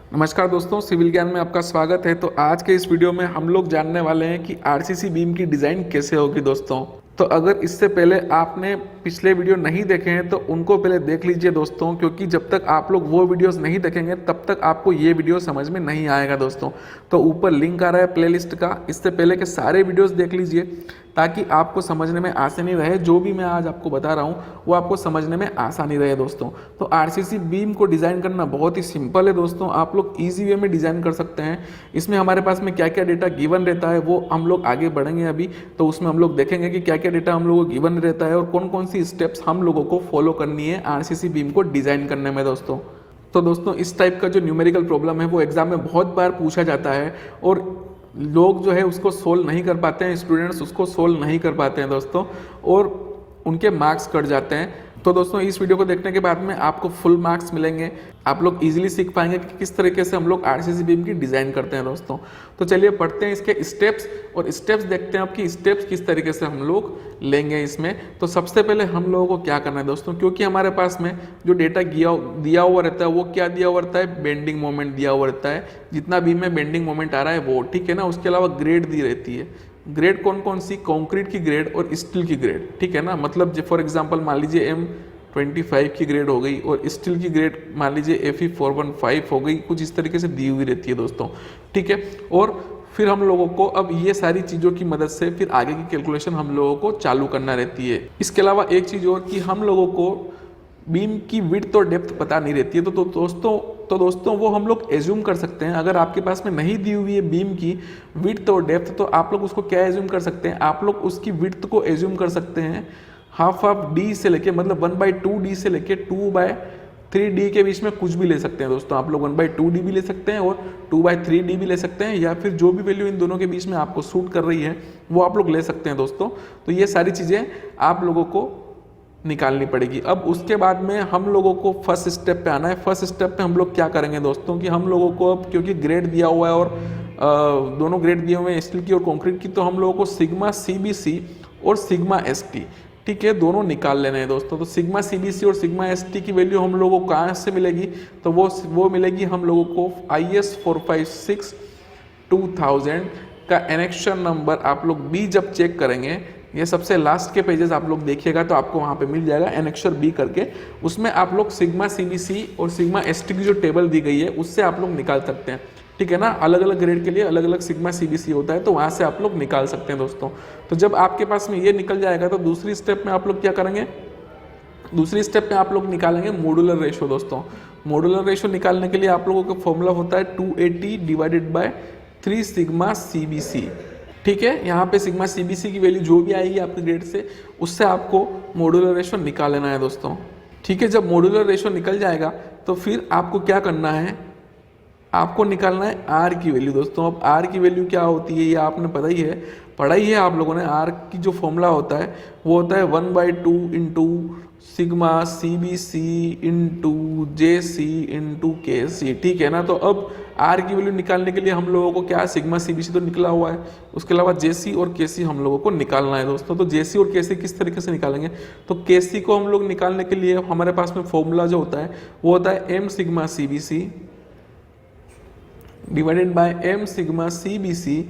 नमस्कार दोस्तों, सिविल ज्ञान में आपका स्वागत है। तो आज के इस वीडियो में हम लोग जानने वाले हैं कि आरसीसी बीम की डिज़ाइन कैसे होगी दोस्तों। तो अगर इससे पहले आपने पिछले वीडियो नहीं देखे हैं तो उनको पहले देख लीजिए दोस्तों, क्योंकि जब तक आप लोग वो वीडियोस नहीं देखेंगे तब तक आपको ये वीडियो समझ में नहीं आएगा दोस्तों। तो ऊपर लिंक आ रहा है प्लेलिस्ट का, इससे पहले के सारे वीडियोस देख लीजिए ताकि आपको समझने में आसानी रहे। जो भी मैं आज आपको बता रहा हूँ वो आपको समझने में आसानी रहे दोस्तों। तो आरसीसी बीम को डिज़ाइन करना बहुत ही सिंपल है दोस्तों, आप लोग ईजी वे में डिज़ाइन कर सकते हैं। इसमें हमारे पास में क्या क्या डेटा गिवन रहता है वो हम लोग आगे बढ़ेंगे अभी, तो उसमें हम लोग देखेंगे कि क्या क्या डेटा हम लोगों को गिवन रहता है और कौन कौन सी स्टेप्स हम लोगों को फॉलो करनी है आरसीसी बीम को डिज़ाइन करने में दोस्तों। तो दोस्तों इस टाइप का जो न्यूमेरिकल प्रॉब्लम है वो एग्जाम में बहुत बार पूछा जाता है और लोग जो है उसको सोल्व नहीं कर पाते हैं, स्टूडेंट्स उसको सोल्व नहीं कर पाते हैं दोस्तों और उनके मार्क्स कट जाते हैं। तो दोस्तों इस वीडियो को देखने के बाद में आपको फुल मार्क्स मिलेंगे, आप लोग इजीली सीख पाएंगे कि किस तरीके से हम लोग आरसीसी बीम की डिज़ाइन करते हैं दोस्तों। तो चलिए पढ़ते हैं इसके स्टेप्स और स्टेप्स देखते हैं आपकी स्टेप्स किस तरीके से हम लोग लेंगे इसमें। तो सबसे पहले हम लोगों को क्या करना है दोस्तों, क्योंकि हमारे पास में जो डेटा दिया हुआ रहता है वो क्या दिया हुआ रहता है, बेंडिंग मोमेंट दिया हुआ रहता है, जितना बीम में बेंडिंग मोमेंट आ रहा है वो, ठीक है ना। उसके अलावा ग्रेड दी रहती है, ग्रेड कौन कौन सी, कंक्रीट की ग्रेड और स्टील की ग्रेड, ठीक है ना। मतलब फॉर एग्जांपल मान लीजिए M25 की ग्रेड हो गई और स्टील की ग्रेड मान लीजिए Fe415 हो गई, कुछ इस तरीके से दी हुई रहती है दोस्तों, ठीक है। और फिर हम लोगों को अब ये सारी चीज़ों की मदद से फिर आगे की कैलकुलेशन हम लोगों को चालू करना रहती है। इसके अलावा एक चीज़ और कि हम लोगों को बीम की विड्थ और डेप्थ पता नहीं रहती है, तो दोस्तों वो हम लोग एज्यूम कर सकते हैं। अगर आपके पास में नहीं दी हुई है बीम की विड्थ और डेप्थ तो आप लोग उसको क्या एज्यूम कर सकते हैं, आप लोग उसकी विड्थ को एज्यूम कर सकते हैं हाफ ऑफ डी से लेके, मतलब 1/2D से लेके 2/3D के बीच में कुछ भी ले सकते हैं दोस्तों। आप लोग 1/2D भी ले सकते हैं और 2/3D भी ले सकते हैं, या फिर जो भी वैल्यू इन दोनों के बीच में आपको सूट कर रही है वो आप लोग ले सकते हैं दोस्तों। तो ये सारी चीज़ें आप लोगों को निकालनी पड़ेगी। अब उसके बाद में हम लोगों को फर्स्ट स्टेप पे आना है। फर्स्ट स्टेप पे हम लोग क्या करेंगे दोस्तों कि हम लोगों को अब क्योंकि ग्रेड दिया हुआ है और दोनों ग्रेड दिए हुए हैं स्टील की और कंक्रीट की, तो हम लोगों को सिग्मा CBC और सिग्मा ST, ठीक है, दोनों निकाल लेने हैं दोस्तों। तो सिग्मा CBC और सिग्मा ST की वैल्यू हम लोगों को कहाँ से मिलेगी, तो वो मिलेगी हम लोगों को IS 456 2000 का एनेक्शन नंबर। आप लोग B जब चेक करेंगे, ये सबसे लास्ट के पेजेस आप लोग देखिएगा तो आपको वहाँ पे मिल जाएगा एनेक्सर B करके, उसमें आप लोग सिग्मा CBC और सिग्मा ST की जो टेबल दी गई है उससे आप लोग निकाल सकते हैं, ठीक है ना। अलग अलग ग्रेड के लिए अलग अलग सिग्मा CBC होता है, तो वहाँ से आप लोग निकाल सकते हैं दोस्तों। तो जब आपके पास में ये निकल जाएगा तो दूसरी स्टेप में आप लोग क्या करेंगे, दूसरी स्टेप में आप लोग निकालेंगे मॉड्यूलर रेशो दोस्तों। मॉड्यूलर रेशो निकालने के लिए आप लोगों का फॉर्मूला होता है 280 डिवाइडेड बाय 3 सिग्मा CBC, ठीक है। यहाँ पे सिग्मा CBC की वैल्यू जो भी आएगी आपके ग्रेड से उससे आपको मॉड्यूलर रेशो निकाल लेना है दोस्तों, ठीक है। जब मॉड्यूलर रेशो निकल जाएगा तो फिर आपको क्या करना है, आपको निकालना है R की वैल्यू दोस्तों। अब R की वैल्यू क्या होती है ये आपने पढ़ा ही है आप लोगों ने। R की जो फॉर्मूला होता है वो होता है 1/2 into sigma CBC into JC into KC, ठीक है ना। तो अब R की वैल्यू निकालने के लिए हम लोगों को क्या, सिग्मा CBC तो निकला हुआ है, उसके अलावा JC और KC हम लोगों को निकालना है दोस्तों। तो JC और KC किस तरीके से निकालेंगे, तो KC को हम लोग निकालने के लिए हमारे पास में फॉर्मूला जो होता है वो होता है M sigma CBC divided by M sigma CBC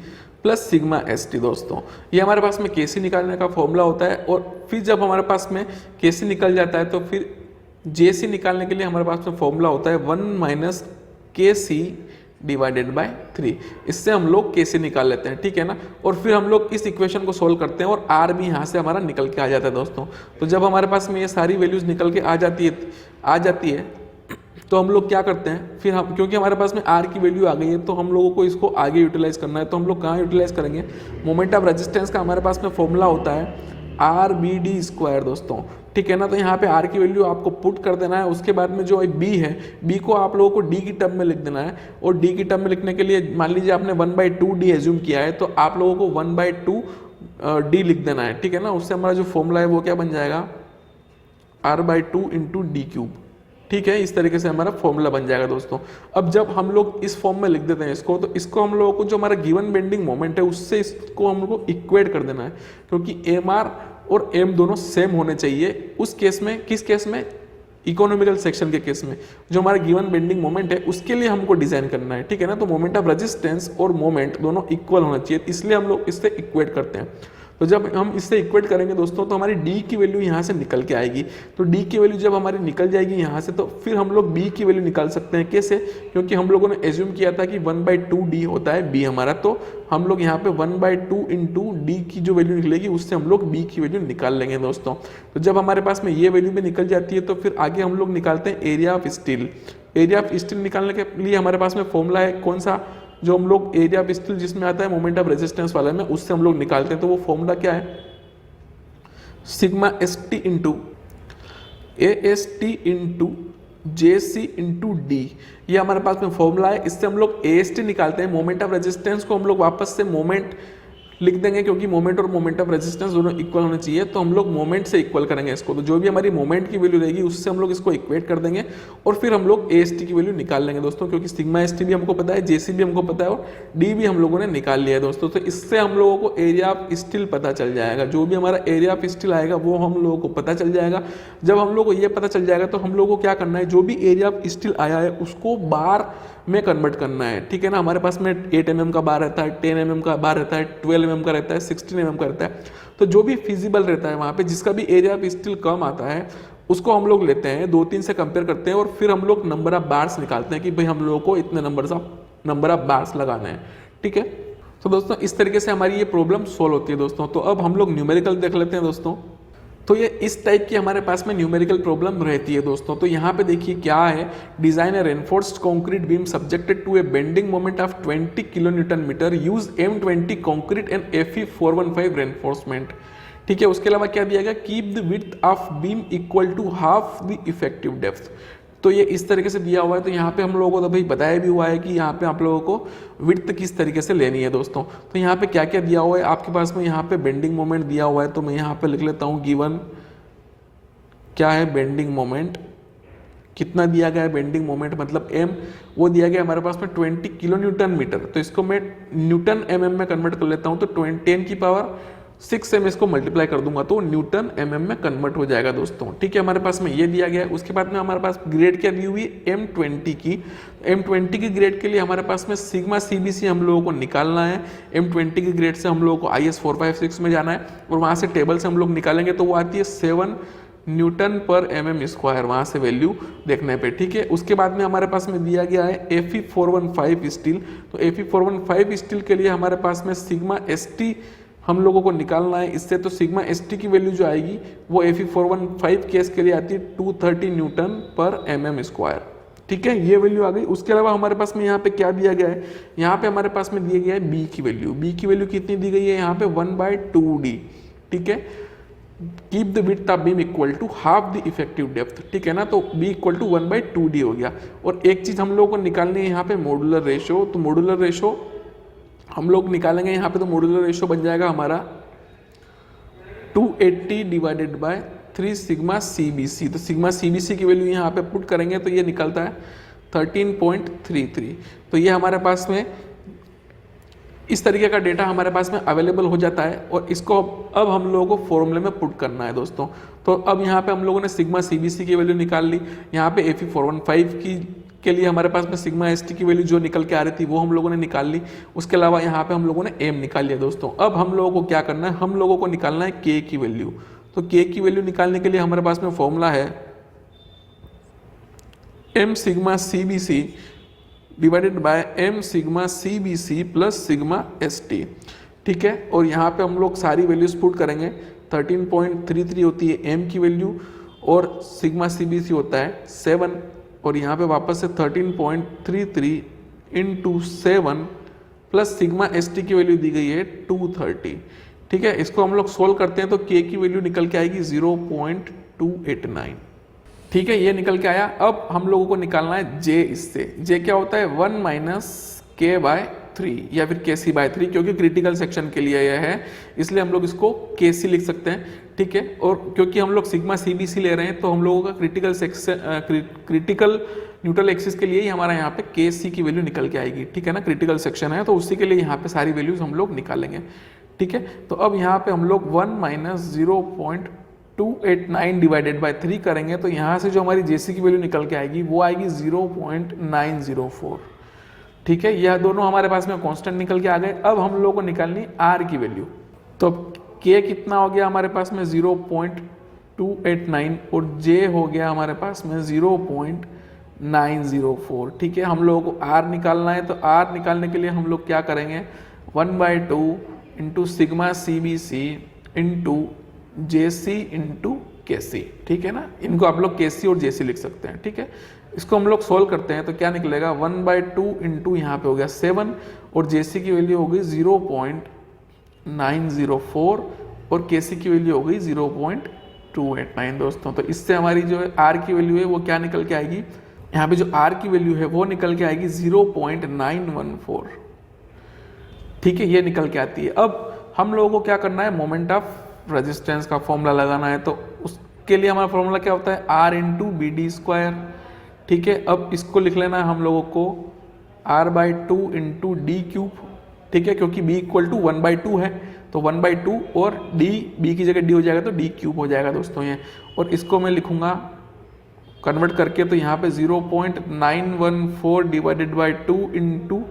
plus sigma ST दोस्तों। ये हमारे पास में KC निकालने का फॉर्मूला होता है। और फिर जब हमारे पास में KC निकल जाता है तो फिर JC निकालने के लिए हमारे पास में फॉर्मूला होता है 1 - KC डिवाइडेड बाय 3। इससे हम लोग KC निकाल लेते हैं, ठीक है ना। और फिर हम लोग इस इक्वेशन को सोल्व करते हैं और R भी यहाँ से हमारा निकल के आ जाता है दोस्तों। तो जब हमारे पास में ये सारी वैल्यूज निकल के आ जाती है तो हम लोग क्या करते हैं, फिर हम क्योंकि हमारे पास में R की वैल्यू आ गई है तो हम लोगों को इसको आगे यूटिलाइज करना है। तो हम लोग कहाँ यूटिलाइज करेंगे, मोमेंट ऑफ रेजिस्टेंस का हमारे पास में फॉर्मूला होता है RBD² दोस्तों, ठीक है ना। तो यहाँ पे R की वैल्यू आपको पुट कर देना है। उसके बाद में जो B है, B को आप लोगों को D की टर्म में लिख देना है। और D की टर्म में लिखने के लिए मान लीजिए आपने 1/2D एज्यूम किया है तो आप लोगों को 1/2D लिख देना है, ठीक है ना। उससे हमारा जो फॉर्मूला है वो क्या बन जाएगा, R/2 इंटू D³, ठीक है। इस तरीके से हमारा फॉर्मूला बन जाएगा दोस्तों। अब जब हम लोग इस फॉर्म में लिख देते हैं इसको, तो इसको हम लोगों को जो हमारा गिवन बेंडिंग मोमेंट है उससे इसको हम लोग को इक्वेट कर देना है, क्योंकि MR और M दोनों सेम होने चाहिए। उस केस में, किस केस में, इकोनॉमिकल सेक्शन के केस में जो हमारा गिवन बेंडिंग मोमेंट है उसके लिए हमको डिजाइन करना है, ठीक है ना। तो मोमेंट ऑफ रेजिस्टेंस और मोमेंट दोनों इक्वल होना चाहिए, इसलिए हम लोग इससे इक्वेट करते हैं। तो जब हम इससे इक्वेट करेंगे दोस्तों तो हमारी डी की वैल्यू यहाँ से निकल के आएगी। तो डी की वैल्यू जब हमारी निकल जाएगी यहाँ से, तो फिर हम लोग बी की वैल्यू निकाल सकते हैं। कैसे? क्योंकि हम लोगों ने एज्यूम किया था कि 1/2 डी होता है बी हमारा, तो हम लोग यहाँ पे 1/2 इंटू डी की जो वैल्यू निकलेगी उससे हम लोग बी की वैल्यू निकाल लेंगे दोस्तों। तो जब हमारे पास में ये वैल्यू भी निकल जाती है तो फिर आगे हम लोग निकालते हैं area of steel. Area of steel निकालने के लिए हमारे पास में फॉर्मूला है कौन सा, जो हम लोग एरिया ऑफ स्टील जिसमें आता है मोमेंट ऑफ रेजिस्टेंस वाला में, उससे हम लोग निकालते हैं। तो वो फॉर्मूला क्या है? Sigma S T into A S T into J C into D, ये हमारे पास में फॉर्मूला है। इससे हम लोग ए एस टी निकालते हैं। मोमेंट ऑफ रेजिस्टेंस को हम लोग वापस से मोमेंट लिख देंगे, क्योंकि मोमेंट और मोमेंट ऑफ रेजिस्टेंस दोनों इक्वल होने चाहिए, तो हम लोग मोमेंट से इक्वल करेंगे इसको। तो जो भी हमारी मोमेंट की वैल्यू रहेगी उससे हम लोग इसको इक्वेट कर देंगे और फिर हम लोग ए एस टी की वैल्यू निकाल लेंगे दोस्तों, क्योंकि सिग्मा एस टी भी हमको पता है, जे सी भी हमको पता है और डी भी हम लोगों ने निकाल लिया है दोस्तों। तो इससे हम लोगों को एरिया ऑफ स्टील पता चल जाएगा। जो भी हमारा एरिया ऑफ स्टील आएगा वो हम लोगों को पता चल जाएगा। जब हम लोग को ये पता चल जाएगा तो हम लोगों को क्या करना है, जो भी एरिया ऑफ स्टील आया है उसको बार में कन्वर्ट करना है, ठीक है ना। हमारे पास में 8 mm का बार रहता है, 10 mm का बार रहता है, 12 mm का रहता है, 16 mm का रहता है। तो जो भी फिजिबल रहता है वहाँ पे, जिसका भी एरिया ऑफ स्टील कम आता है उसको हम लोग लेते हैं, 2-3 से कंपेयर करते हैं और फिर हम लोग नंबर ऑफ बार्स निकालते हैं कि भाई हम लोगों को इतने नंबर ऑफ बार्स लगाना है, ठीक है। तो दोस्तों इस तरीके से हमारी ये प्रॉब्लम सोल्व होती है दोस्तों। तो अब हम लोग न्यूमेरिकल देख लेते हैं दोस्तों। तो ये इस टाइप की हमारे पास में न्यूमेरिकल प्रॉब्लम रहती है दोस्तों। तो यहाँ पे देखिए क्या है, design a reinforced concrete beam subjected to a bending moment of 20 kilonewton metre, use M20 concrete and Fe415 reinforcement, ठीक है। उसके अलावा क्या दिया गया, keep the width of beam equal to half the effective depth. तो ये इस तरीके से दिया हुआ है। तो यहाँ पे हम लोगों को तो भाई बताया भी हुआ है कि यहाँ पे आप लोगों को विड्थ किस तरीके से लेनी है दोस्तों। तो यहाँ पे क्या क्या दिया हुआ है आपके पास में, यहाँ पे बेंडिंग मोमेंट दिया हुआ है। तो मैं यहाँ पे लिख लेता हूँ गिवन क्या है बेंडिंग मोमेंट, कितना दिया गया है बेंडिंग मोमेंट मतलब m, वो दिया गया हमारे पास में 20 किलो न्यूटन मीटर। तो इसको मैं न्यूटन mm में कन्वर्ट कर लेता हूँ। तो 10 की पावर 6 से मैं इसको मल्टीप्लाई कर दूंगा तो न्यूटन mm में कन्वर्ट हो जाएगा दोस्तों, ठीक है। हमारे पास में ये दिया गया है। उसके बाद में हमारे पास ग्रेड क्या दी हुई है, M20 की। M20 की ग्रेड के लिए हमारे पास में सिग्मा CBC हम लोगों को निकालना है। M20 की ग्रेड से हम लोगों को IS 456 में जाना है और वहाँ से टेबल से हम लोग निकालेंगे तो वो आती है 7 न्यूटन पर mm स्क्वायर, वहाँ से वैल्यू देखने पे, ठीक है। उसके बाद में हमारे पास में दिया गया है Fe415 स्टील। तो Fe415 स्टील के लिए हमारे पास में सिग्मा ST हम लोगों को निकालना है। इससे तो सिग्मा ST की वैल्यू जो आएगी वो Fe415 केस के लिए आती है 230 न्यूटन पर mm स्क्वायर, ठीक है। ये वैल्यू आ गई। उसके अलावा हमारे पास में यहाँ पे क्या दिया गया है, यहाँ पे हमारे पास में दिया गया है B की वैल्यू। B की वैल्यू कितनी दी गई है यहाँ पे 1/2D, ठीक है। Keep the width of beam equal to half the effective depth, ठीक है ना। तो B इक्वल टू 1/2D हो गया। और एक चीज हम लोगों को निकालनी है यहाँ पे मॉड्यूलर रेशो। तो मॉड्यूलर रेशो हम लोग निकालेंगे यहाँ पे। तो मॉड्यूलर रेशो बन जाएगा हमारा 280 डिवाइडेड बाय 3 सिग्मा CBC। तो सिग्मा CBC की वैल्यू यहाँ पे पुट करेंगे तो ये निकलता है 13.33। तो ये हमारे पास में इस तरीके का डेटा हमारे पास में अवेलेबल हो जाता है और इसको अब हम लोगों को फॉर्मूले में पुट करना है दोस्तों। तो अब यहाँ पे हम लोगों ने सिग्मा CBC की वैल्यू निकाल ली। यहाँ पे Fe415 के लिए हमारे पास में सिग्मा ST की वैल्यू जो निकल के आ रही थी वो हम लोगों ने निकाल ली। उसके अलावा यहाँ पे हम लोगों ने m निकाल लिया दोस्तों। अब हम लोगों को क्या करना है, हम लोगों को निकालना है k की वैल्यू। तो k की वैल्यू निकालने के लिए हमारे पास में फॉर्मूला है m sigma CBC divided by m sigma CBC plus sigma ST, ठीक है। और यहाँ पे हम लोग सारी वैल्यूज पुट करेंगे। 13.33 होती है m की वैल्यू और सिग्मा CBC होता है 7 और यहाँ पे वापस से 13.33 इंटू 7 प्लस सिग्मा ST की वैल्यू दी गई है 230, ठीक है। इसको हम लोग सोल्व करते हैं तो k की वैल्यू निकल के आएगी 0.289, ठीक है। ये निकल के आया। अब हम लोगों को निकालना है j। इससे j क्या होता है 1 - k/3 या फिर kc/3, क्योंकि क्रिटिकल सेक्शन के लिए यह है इसलिए हम लोग इसको kc लिख सकते हैं, ठीक है। और क्योंकि हम लोग सिग्मा CBC ले रहे हैं तो हम लोगों का क्रिटिकल न्यूट्रल एक्सिस के लिए ही हमारा यहाँ पे kc की वैल्यू निकल के आएगी, ठीक है ना। क्रिटिकल सेक्शन है तो उसी के लिए यहाँ पे सारी वैल्यूज हम लोग निकालेंगे, ठीक है। तो अब यहाँ पे हम लोग 1 - 289 डिवाइडेड बाय 3 करेंगे तो यहाँ से जो हमारी जेसी की वैल्यू निकल के आएगी वो आएगी 0.904। ठीक है, यह दोनों हमारे पास में कांस्टेंट निकल के आ गए। अब हम लोगों को निकालनी आर की वैल्यू। तो के कितना हो गया हमारे पास में 0.289 और जे हो गया हमारे पास में 0.904। ठीक है, हम लोगों को आर निकालना है। तो आर निकालने के लिए हम लोग क्या करेंगे, 1/2 into sigma C B C into J C into K C. ठीक है ना, इनको आप लोग के सी और जे सी लिख सकते हैं। ठीक है, इसको हम लोग सोल्व करते हैं तो क्या निकलेगा, 1/2 इंटू यहाँ पे हो गया 7 और जे सी की वैल्यू हो गई 0.904 और के सी की वैल्यू हो गई 0.289 दोस्तों। तो इससे हमारी जो है आर की वैल्यू है वो क्या निकल के आएगी, यहाँ पे जो आर की वैल्यू है वो निकल के आएगी 0.914। ठीक है, ये निकल के आती है। अब हम लोगों को क्या करना है, मोमेंट ऑफ रेजिस्टेंस का फॉर्मूला लगाना है। तो उसके लिए हमारा फॉर्मूला क्या होता है, R into B D square. ठीक है, अब इसको लिख लेना है हम लोगों को r/2 इंटू डी क्यूब। ठीक है, क्योंकि b इक्वल टू 1/2 है तो 1/2 और d, b की जगह d हो जाएगा तो d क्यूब हो जाएगा दोस्तों ये। और इसको मैं लिखूंगा कन्वर्ट करके तो यहाँ पे 0.914 divided by 2 into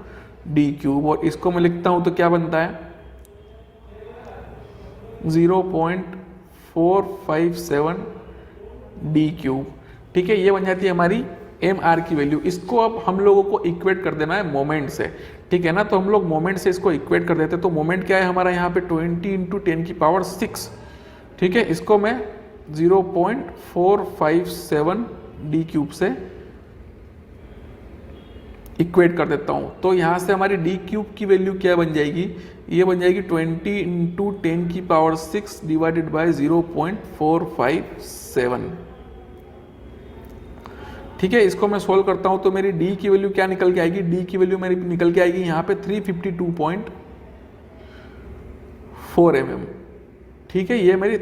D cube, और इसको मैं लिखता हूँ तो क्या बनता है 0.457 डी क्यूब। ठीक है, ये बन जाती है हमारी एम आर की वैल्यू। इसको अब हम लोगों को इक्वेट कर देना है मोमेंट से। ठीक है ना, तो हम लोग मोमेंट से इसको इक्वेट कर देते हैं। तो मोमेंट क्या है हमारा यहाँ पे 20 इंटू 10⁶। ठीक है, इसको मैं 0.457 डी क्यूब से इक्वेट कर देता हूँ। तो यहाँ से हमारी डी क्यूब की वैल्यू क्या बन जाएगी, ये बन जाएगी 20 इंटू 10⁶ डिवाइडेड बाई 0.457। ठीक है, इसको मैं सोल्व करता हूं तो मेरी d की वैल्यू क्या निकल के आएगी, d की वैल्यू मेरी निकल के आएगी यहाँ पे 352.4 mm। ठीक है, ये मेरी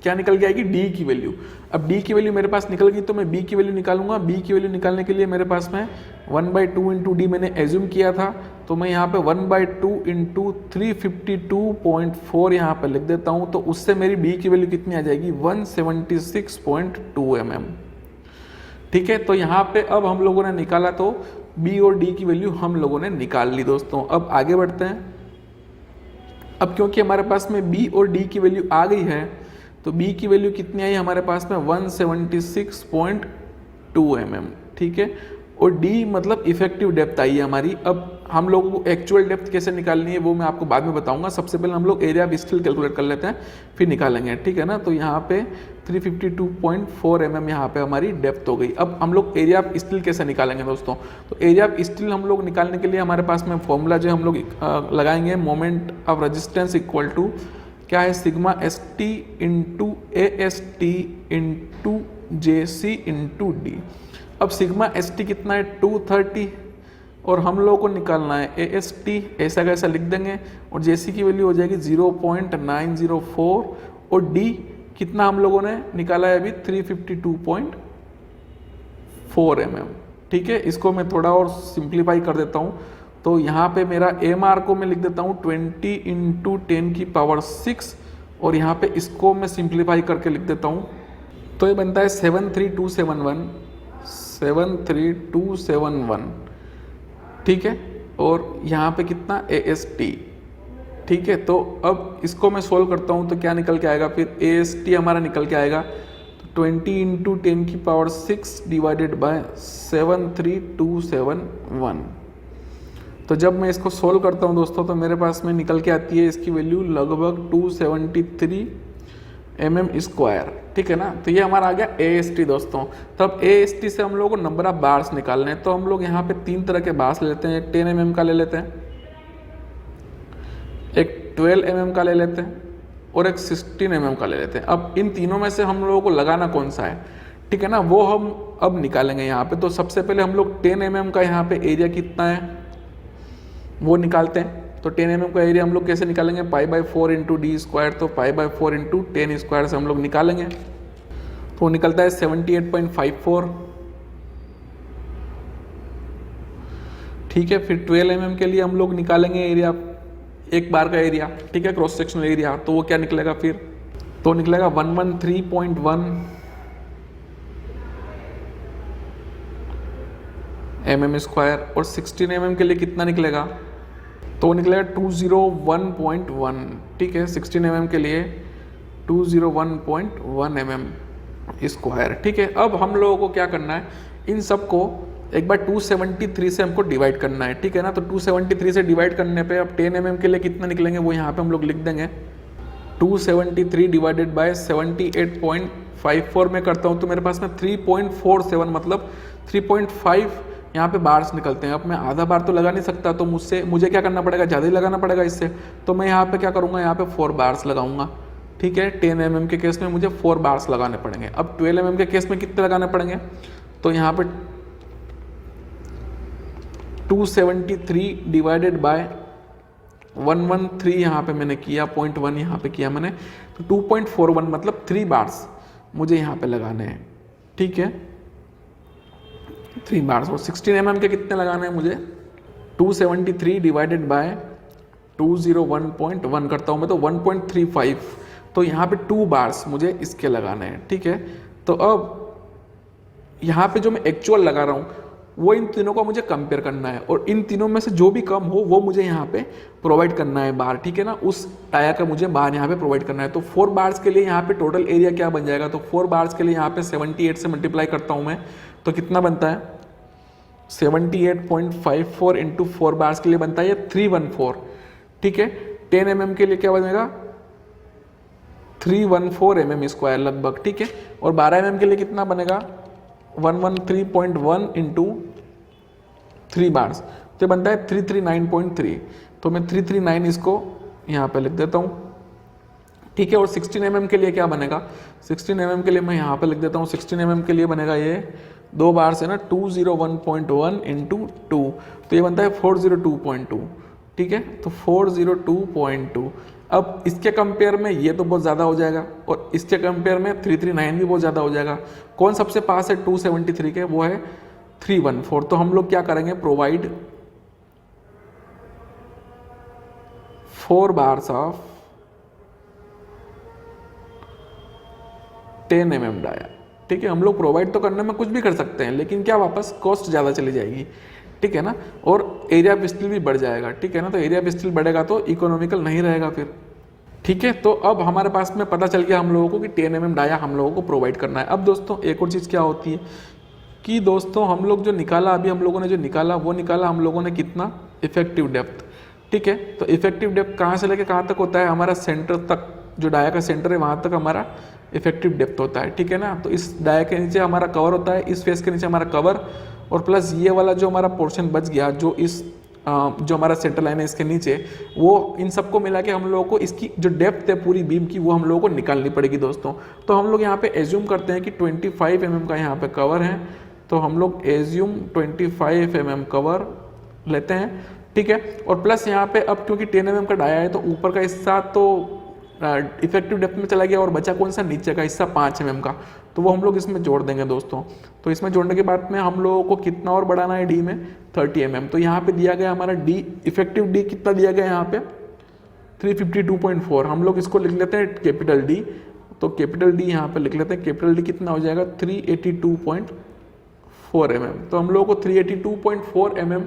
क्या निकल के आएगी, d की वैल्यू। अब d की वैल्यू मेरे पास निकल गई तो मैं b की वैल्यू निकालूंगा। b की वैल्यू निकालने के लिए मेरे पास में 1/2 इंटू डी मैंने एज्यूम किया था तो मैं यहाँ पे 1/2 इंटू 352.4 यहाँ पे लिख देता हूँ। तो उससे मेरी b की वैल्यू कितनी आ जाएगी, 176.2 mm। ठीक है, तो यहाँ पे अब हम लोगों ने निकाला तो b और d की वैल्यू हम लोगों ने निकाल ली दोस्तों। अब आगे बढ़ते हैं। अब क्योंकि हमारे पास में b और d की वैल्यू आ गई है तो b की वैल्यू कितनी आई हमारे पास में 176.2 mm। ठीक है, और d मतलब इफेक्टिव डेप्थ आई है हमारी। अब हम लोगों को एक्चुअल डेप्थ कैसे निकालनी है वो मैं आपको बाद में बताऊंगा। सबसे पहले हम लोग एरिया ऑफ स्टील कैलकुलेट कर लेते हैं फिर निकालेंगे। ठीक है ना, तो यहाँ पे 352.4 mm यहाँ पे हमारी डेप्थ हो गई। अब हम लोग एरिया ऑफ स्टील कैसे निकालेंगे दोस्तों, तो एरिया ऑफ स्टील हम लोग निकालने के लिए हमारे पास में फॉर्मूला जो हम लोग लगाएंगे, moment of resistance equal to क्या है, sigma S T into A S T into J C into D. अब सिग्मा एस टी कितना है 230 और हम लोगों को निकालना है ए एस टी, ऐसा कैसा लिख देंगे, और जे सी की वैल्यू हो जाएगी 0.904 और डी कितना हम लोगों ने निकाला है अभी 352.4 mm। ठीक है, इसको मैं थोड़ा और सिंप्लीफाई कर देता हूँ तो यहाँ पे मेरा एम आर को मैं लिख देता हूँ 20 इंटू 10⁶ और यहाँ पे इसको मैं सिंप्लीफाई करके लिख देता हूँ तो ये बनता है 73271। ठीक है, और यहाँ पे कितना ए एस टी। ठीक है, तो अब इसको मैं सोल्व करता हूँ तो क्या निकल के आएगा, फिर ए एस टी हमारा निकल के आएगा तो 20 इंटू 10⁶ डिवाइडेड बाय 73271। तो जब मैं इसको सोल्व करता हूँ दोस्तों तो मेरे पास में निकल के आती है इसकी वैल्यू लगभग 273 mm²। ठीक है ना, तो ये हमारा आ गया AST दोस्तों। तब AST से हम लोग को नंबर ऑफ बार्स निकालने हैं तो हम लोग यहाँ पे 3 तरह के बार्स ले लेते हैं। एक 10 mm का ले लेते हैं, एक 12 mm का ले लेते हैं और एक 16 mm का ले लेते हैं। अब इन तीनों में से हम लोगों को लगाना कौन सा है, ठीक है ना, वो हम अब निकालेंगे यहाँ पे। तो सबसे पहले हम लोग 10 mm का यहाँ पे एरिया कितना है वो निकालते हैं। तो 10 mm का एरिया हम लोग कैसे निकालेंगे, π/4 इंटू डी स्क्वायर, तो π/4 इंटू 10 स्क्वायर से हम लोग निकालेंगे तो निकलता है 78.54। ठीक है, फिर 12 mm के लिए हम लोग निकालेंगे एरिया, एक बार का एरिया, ठीक है, क्रॉस सेक्शनल एरिया, तो वो क्या निकलेगा फिर तो निकलेगा 113.1 mm²। और 16 mm के लिए कितना निकलेगा, तो निकलेगा 201.1। ठीक है, 16 mm के लिए 201.1 mm²। ठीक है, अब हम लोगों को क्या करना है, इन सब को एक बार 273 से हमको डिवाइड करना है। ठीक है ना, तो 273 से डिवाइड करने पे अब 10 mm के लिए कितना निकलेंगे वो यहाँ पे हम लोग लिख देंगे। 273 डिवाइडेड बाय 78.54 में करता हूँ तो मेरे पास में 3.47 मतलब 3.5 यहाँ पे बार्स निकलते हैं। अब मैं आधा बार तो लगा नहीं सकता, तो मुझे क्या करना पड़ेगा, ज़्यादा ही लगाना पड़ेगा इससे। तो मैं यहाँ पे क्या करूँगा, यहाँ पे 4 बार्स लगाऊंगा। ठीक है, 10 mm के केस में मुझे 4 बार्स लगाने पड़ेंगे। अब 12 mm के केस में कितने लगाने पड़ेंगे, तो यहाँ पे 273 डिवाइडेड बाय 113 यहाँ पे मैंने किया, 0.1 यहाँ पे किया मैंने, तो 2.41 मतलब 3 बार्स मुझे यहाँ पे लगाने हैं। ठीक है, 3 बार्स। और 16 mm के कितने लगाने हैं मुझे, 273 डिवाइडेड बाय 201.1 करता हूँ मैं तो 1.35, तो यहाँ पे 2 बार्स मुझे इसके लगाने हैं। ठीक है, तो अब यहाँ पे जो मैं एक्चुअल लगा रहा हूँ वो इन तीनों का मुझे कंपेयर करना है, और इन तीनों में से जो भी कम हो वो मुझे यहाँ पे प्रोवाइड करना है बार। ठीक है ना, उस टायर का मुझे बार यहाँ पे प्रोवाइड करना है। तो 4 बार्स के लिए यहाँ पे टोटल एरिया क्या बन जाएगा, तो 4 बार्स के लिए यहाँ पे 78 से मल्टीप्लाई करता हूँ मैं, तो कितना बनता है 78.54 इंटू 4 बार्स के लिए बनता है 314। ठीक है, 10 mm के लिए क्या बनेगा 314 mm² लगभग। ठीक है, और 12 mm के लिए कितना बनेगा 113.1 इंटू 3 बार्स, तो बनता है 339.3। तो मैं 339 इसको यहाँ पे लिख देता हूँ। ठीक है, और 16 mm के लिए क्या बनेगा, 16 mm के लिए मैं यहाँ पे लिख देता हूँ। 16 mm के लिए बनेगा ये 2 बार्स है ना, 201.1 इंटू 2, तो ये बनता है 402.2। ठीक है, तो 402.2। अब इसके कंपेयर में ये तो बहुत ज़्यादा हो जाएगा, और इसके कंपेयर में 339 भी बहुत ज़्यादा हो जाएगा। कौन सबसे पास है 273 के, वो है 314। तो हम लोग क्या करेंगे, provide 4 bars of 10 mm dia. ठीक है, हम लोग प्रोवाइड तो करने में कुछ भी कर सकते हैं, लेकिन क्या वापस कॉस्ट ज़्यादा चली जाएगी। ठीक है ना, और एरिया पिस्टल भी बढ़ जाएगा। ठीक है ना, तो एरिया पिस्टल बढ़ेगा तो इकोनॉमिकल नहीं रहेगा फिर। ठीक है, तो अब हमारे पास में पता चल गया हम लोगों को कि 10 mm डाया हम लोगों को प्रोवाइड करना है। अब दोस्तों एक और चीज़ क्या होती है कि दोस्तों हम लोग जो निकाला, अभी हम लोगों ने जो निकाला वो निकाला हम लोगों ने कितना, इफेक्टिव डेप्थ। ठीक है, तो इफेक्टिव डेप्थ कहाँ से लेके कहाँ तक होता है, हमारा सेंटर तक, जो डाया का सेंटर है वहाँ तक हमारा इफेक्टिव डेप्थ होता है। ठीक है ना, तो इस डाया के नीचे हमारा कवर होता है, इस फेस के नीचे हमारा कवर, और प्लस ये वाला जो हमारा पोर्शन बच गया, जो इस जो हमारा सेंटर लाइन है इसके नीचे, वो इन सबको मिला के हम लोगों को इसकी जो डेप्थ है पूरी बीम की वो हम लोगों को निकालनी पड़ेगी दोस्तों। तो हम लोग यहाँ पे एज्यूम करते हैं कि 25 mm का यहाँ पे कवर है, तो हम लोग एज्यूम 25 mm कवर लेते हैं। ठीक है, और प्लस यहाँ पे अब क्योंकि 10 mm का डाया है तो ऊपर का हिस्सा तो इफेक्टिव डेप्थ में चला गया, और बचा कौन सा, नीचे का हिस्सा 5 mm का, तो वो हम लोग इसमें जोड़ देंगे दोस्तों। तो इसमें जोड़ने के बाद में हम लोगों को कितना और बढ़ाना है डी में, 30 mm। तो यहाँ पे दिया गया हमारा डी, इफेक्टिव डी कितना दिया गया यहाँ पे 352.4। हम लोग इसको लिख लेते हैं कैपिटल डी, तो कैपिटल डी यहाँ पे लिख लेते हैं। कैपिटल डी कितना हो जाएगा 382.4 mm। तो हम लोगों को 382.4 mm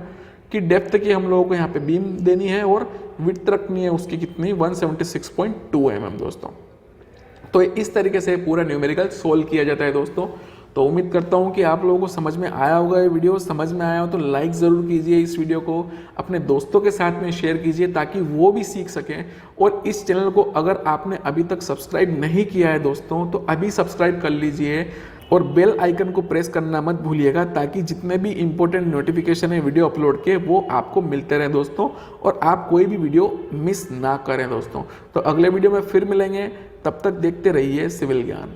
की डेप्थ की हम लोगों को यहाँ पे बीम देनी है, और विड्थ रखनी है उसकी कितनी 176.2 mm दोस्तों। तो इस तरीके से पूरा न्यूमेरिकल सोल्व किया जाता है दोस्तों। तो उम्मीद करता हूँ कि आप लोगों को समझ में आया होगा। ये वीडियो समझ में आया हो तो लाइक ज़रूर कीजिए, इस वीडियो को अपने दोस्तों के साथ में शेयर कीजिए ताकि वो भी सीख सकें। और इस चैनल को अगर आपने अभी तक सब्सक्राइब नहीं किया है दोस्तों तो अभी सब्सक्राइब कर लीजिए, और बेल आइकन को प्रेस करना मत भूलिएगा ताकि जितने भी इंपॉर्टेंट नोटिफिकेशन है वीडियो अपलोड के वो आपको मिलते रहें दोस्तों, और आप कोई भी वीडियो मिस ना करें दोस्तों। तो अगले वीडियो में फिर मिलेंगे, तब तक देखते रहिए सिविल ज्ञान।